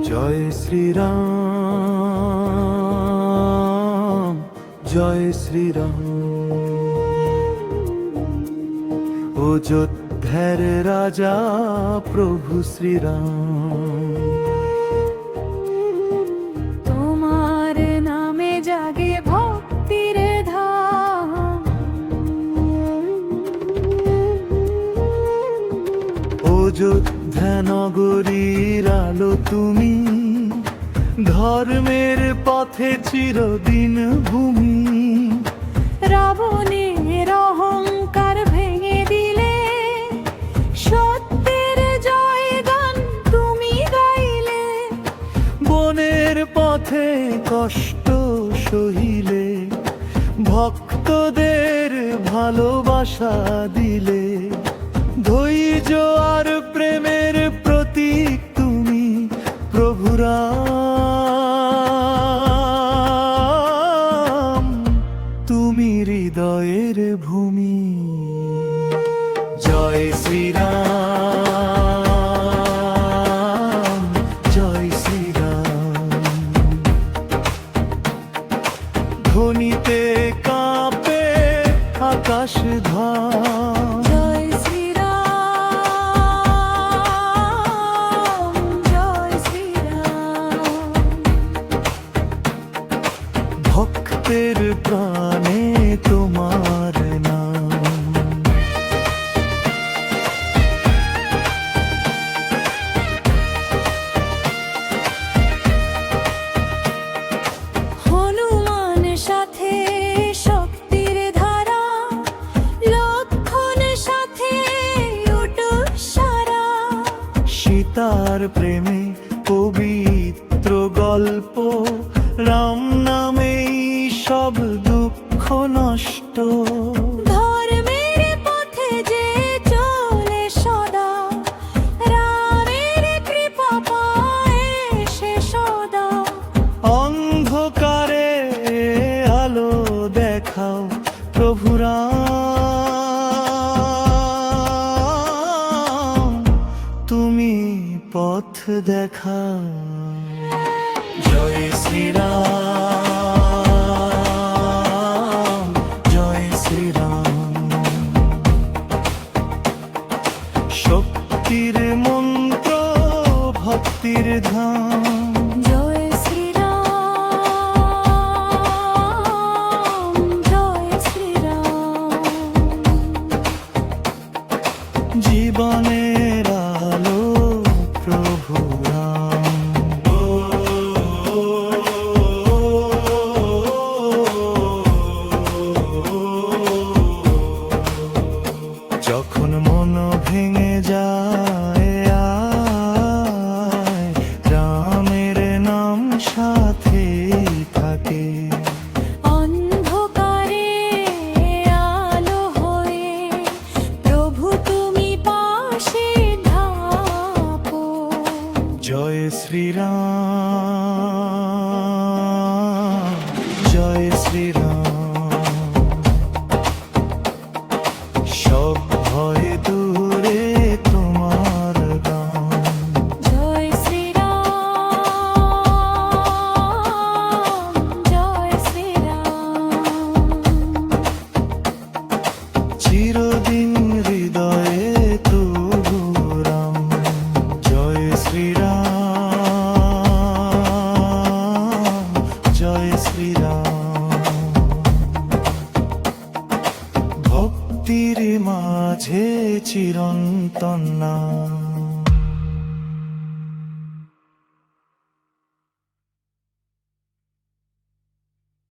জয় শ্রীরাম, জয় শ্রীরাম। অযোধ্যার রাজা প্রভু শ্রীরাম, তোমার নামে জাগে ভক্তির ধাম। অযোধ্যা নগরীর আলো তুমি, ধর্মের পথে চিরদিন ভূমি। রাবণের অহংকার ভেঙে দিলে, সত্যের জয়গান তুমি গাইলে। বনের পথে কষ্ট সহিলে, ভক্তদের ভালোবাসা দিলে। ধৈর্য আর প্রেমের প্রতীক তুমি প্রভু রাম, তুমি হৃদয়ের ভূমি। জয় শ্রীরাম, জয় শ্রীরাম। ধ্বনিতে কাঁপে আকাশ ধাম। জয় শ্রীরাম, জয় শ্রীরাম। ভক্তের প্রাণে তোমার নাম। হনুমান সাথে শক্তির ধারা, লক্ষণ সাথে উটুসারা। সীতার প্রেমে পবিত্র গল্প, রাম নামেই সব দুঃখ নষ্ট। ধর্মের পথে যে চলে সদা, রামের কৃপা পায় সে সদা। অন্ধকারে আলো দেখাও প্রভু রাম, তুমি পথ দেখাও। জয় শ্রীরাম, জয় শ্রীরাম। শক্তির মন্ত্র ভক্তির ধাম। জয় শ্রীরাম, জয় শ্রীরাম। জীবনের আলো প্রভু রাম। যখন মন ভেঙে যায়, আয়, রামের নাম সাথে থাকে। অন্ধকারে আলো হয়ে প্রভু তুমি পাশে ধাপো। জয় শ্রীরাম, জয় শ্রীরাম। সব ভয় দূরে তোমার গান। জয় শ্রীরাম, জয় শ্রীরাম। চিরদিন হৃদয়ে তবু রাম। জয় শ্রীরাম, জয় শ্রীরাম। ভক্তির মাঝে চিরন্তন নাম।